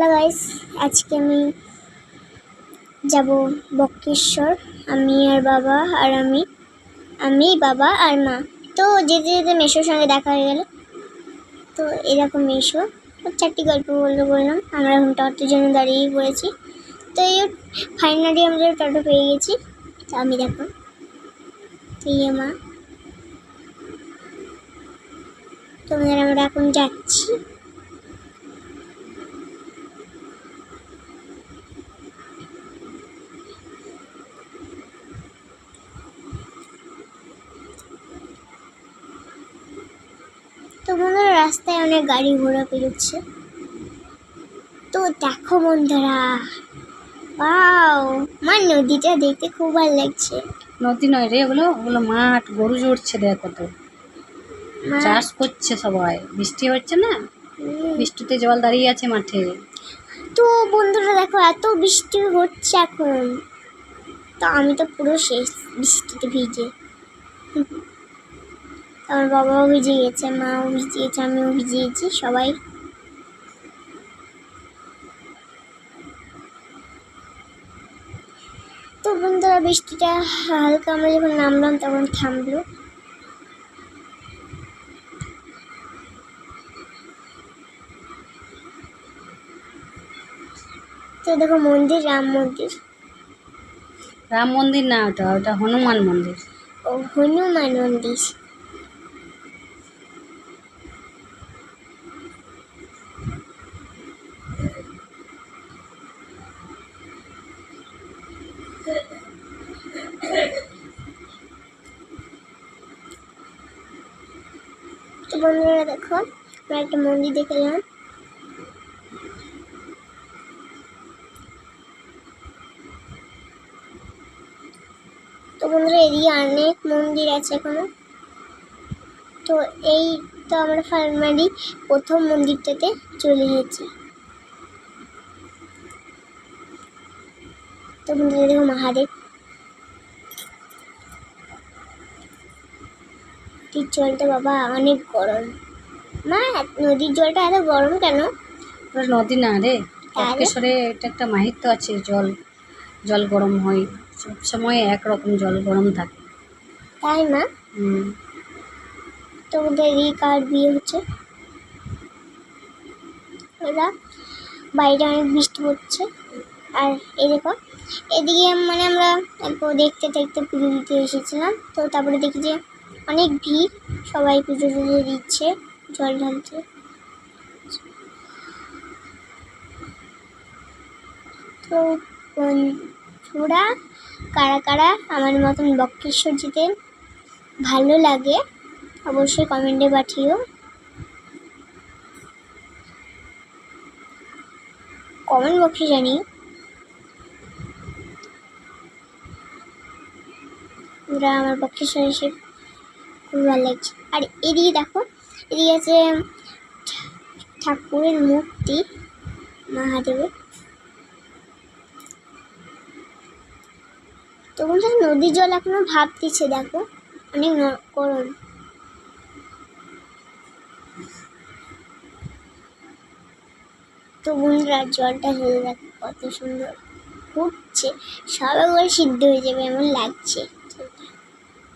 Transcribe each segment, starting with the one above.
Hello guys, আজকে আমি যাব বক্রেশ্বর। আমি আর বাবা আর আমি বাবা আর মা। তো যেতে যেতে মেশোর সঙ্গে দেখা হয়ে গেল। তো এরকম মেশো চারটি গল্প বললাম। আমরা এখন টোটোর জন্য দাঁড়িয়ে পড়েছি। তো এই ফাইনালি আমরা টোটো পেয়ে গেছি। তো আমি দেখো, তো মা, তোমাদের আমরা এখন যাচ্ছি। তো বন্ধুরা, রাস্তায় অনেক গাড়ি ঘোড়া পেরোচ্ছে। তো দেখো বন্ধুরা, ওয়াও, আমার নদীটা দেখতে খুব ভালো লাগছে। নদী নয় রে, ওগুলো মাঠ, গরু জড়ছে, দেখো তো চাষ করছে সবাই। বৃষ্টি হচ্ছে না, বৃষ্টিতে জল দাঁড়িয়ে আছে মাঠে। তো বন্ধুরা দেখো, এত বৃষ্টি হচ্ছে এখন। তো আমি তো পুরো শেষ বৃষ্টিতে ভিজে। আমার বাবাও ভিজে গেছে, মাও ভিজে গেছে, আমিও ভিজে গেছি, সবাই। তো বন্ধুরা, বৃষ্টিটা হালকা আমরা যখন নামলাম তখন থামলো। তো দেখো মন্দির, রাম মন্দির। রাম মন্দির না, ওটা হনুমান মন্দির। ও, হনুমান মন্দির। তো বন্ধুরা দেখো, আমরা একটা মন্দির দেখলাম। তো বন্ধুরা, এদিকে অনেক মন্দির আছে এখনো। তো এই তো আমরা ফার্মারি প্রথম মন্দিরটাতে চলে গেছি। তো বন্ধুরা দেখো, মহাদেব। নদীর জলটা বাবা অনেক গরম। মা, নদীর জলটা এত গরম কেন? ওটা নদী না রে, বক্রেশ্বরে এটা একটা মাহাত্ম্য আছে। জল গরম হয়, সবসময় একরকম জল গরম থাকে। তাই না? তো ওদের এই কার বিয়ে হচ্ছে। ওরা বাইরে অনেক বৃষ্টি পড়ছে। আর এই দেখো, এদিকে মানে আমরা দেখতে দেখতে পুজো দিতে এসেছিলাম। তো তারপরে দেখি যে অনেক ভিড়, সবাই পুজো টুজো দিচ্ছে, জল ঢালছে। তো বন্ধুরা, কারা কারা আমার মতন বক্রেশ্বর যেতে ভালো লাগে অবশ্যই কমেন্টে পাঠিও। কমেন্ট বক্সে জানিও। আমার বক্রেশ্বর এসে খুব ভালো লাগছে। আর এদিকে দেখো, এদিকে আছে ঠাকুরের মূর্তি, মহাদেবের। তখন নদীর জল এখনো ভাব দিচ্ছে, দেখো অনেক গরম। তো বন্ধুরা, জলটা হয়ে দেখো কত সুন্দর ফুটছে, সবাই করে সিদ্ধ হয়ে যাবে এমন লাগছে।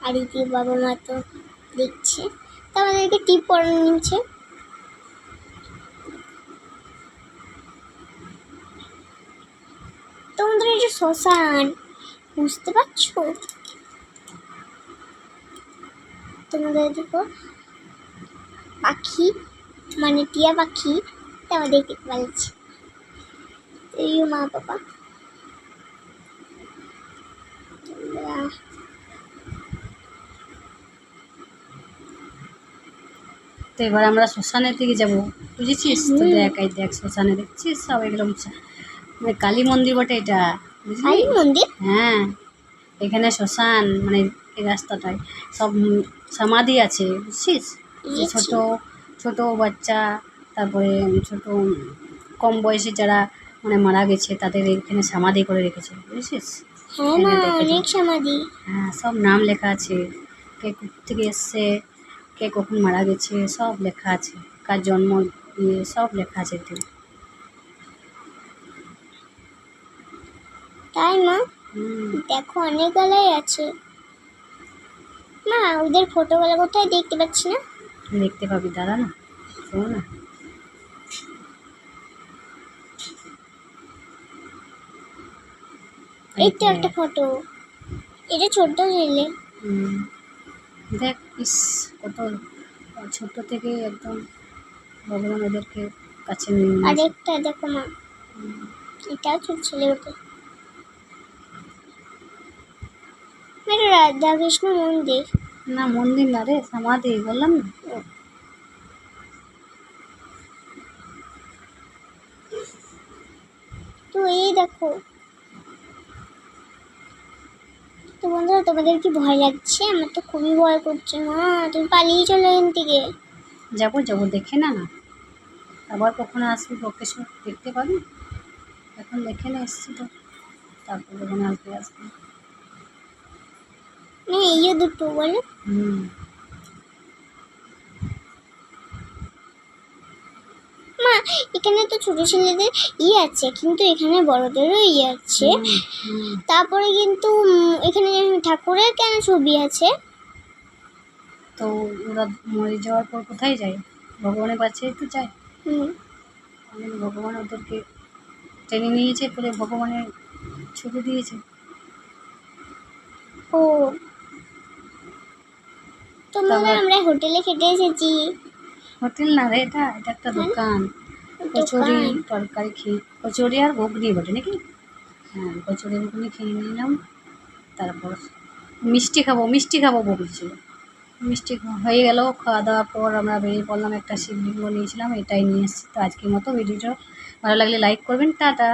আর এদিকে বাবা মা তো দেখছে, তো আমাদেরকে টিপ পরানো নিচ্ছে। তোমাদের এটা শ্মশান, বুঝতে পারছো? তোমাদের দেখো পাখি, মানে টিয়া পাখি, তা আমরা দেখতে পাচ্ছি। এই মা বাবা, তো এবার আমরা শ্মশানের দিকে যাবো, বুঝেছিস? তো দেখ শ্মশানে দেখছিস সব এগুলো মানে কালী মন্দির বটে এটা, বুঝলি? কালী মন্দির? হ্যাঁ, এখানে শ্মশান, মানে এই রাস্তাটায় সব সমাধি আছে, বুঝছিস? ছোট ছোট বাচ্চা, তারপরে ছোট কম বয়সে যারা মানে মারা গেছে তাদের এখানে সমাধি করে রেখেছে, বুঝেছিস? হ্যাঁ মা, অনেক সমাধি। হ্যাঁ, সব নাম লেখা আছে, কে থেকে এসছে, কে কখন মারা গেছে, সব লেখা আছে, কার জন্ম সব লেখা আছে। তাই মা? দেখো অনেক গলায় আছে। মা ওদের ফটোগুলো কোথায় দেখতে পাচ্ছি না। দেখতে পাবি, দাঁড়া না, শোনো না। এই তো একটা ফটো, এটা ছোট ছেলে। দেখ, ইস, কত ছোট থেকে একদম ভগবান ওদেরকে কাছে নিয়ে নিয়েছে। আরেকটা দেখো মা, এটাও ছোট ছেলে ওটা। এটা রাধা কৃষ্ণ মন্দির। না, মন্দির না রে, সমাধি বললাম না। তো এই দেখো। তো বন্ধুরা, তোমাদের কি ভয় লাগছে? আমার তো খুবই ভয় করছে। মা তুমি পালিয়ে চলো এখান থেকে। যাবো যাবো, দেখে না না, আবার কখনো আসবি বক্রেশ্বর দেখতে পাবি। এখন দেখে না এসছি তো, তারপর যখন আসবি আসবি। না এইও দুটো বলো। মা এখানে তো ছোট ছেলেদের আছে, কিন্তু এখানে বড়দেরও আছে। তারপরে কিন্তু এখানে ঠাকুরের কেন ছবি আছে? তো ওরা মরে যাওয়ার পর কোথায় যায়? ভগবানের কাছেই তো যায়। ভগবান ওদেরকে টেনে নিয়েছে, পরে ভগবানের ছবি দিয়েছে। ও তোমরা আমরা হোটেলে খেতে এসেছি। হোটেল না রে, এটা এটা একটা দোকান। কচুরি তরকারি খেয়ে, কচুরি আর ঘুগনি বটে নাকি? হ্যাঁ, কচুরি ঘুগনি খেয়ে নিলাম। তারপর মিষ্টি খাবো বলছিল। মিষ্টি হয়ে গেল, খাওয়া দাওয়ার পর আমরা বেরিয়ে পড়লাম। একটা শিবলিঙ্গ নিয়েছিলাম, এটাই নিয়ে এসেছি। তো আজকের মতো ভিডিওটা ভালো লাগলে লাইক করবেন, টাটা।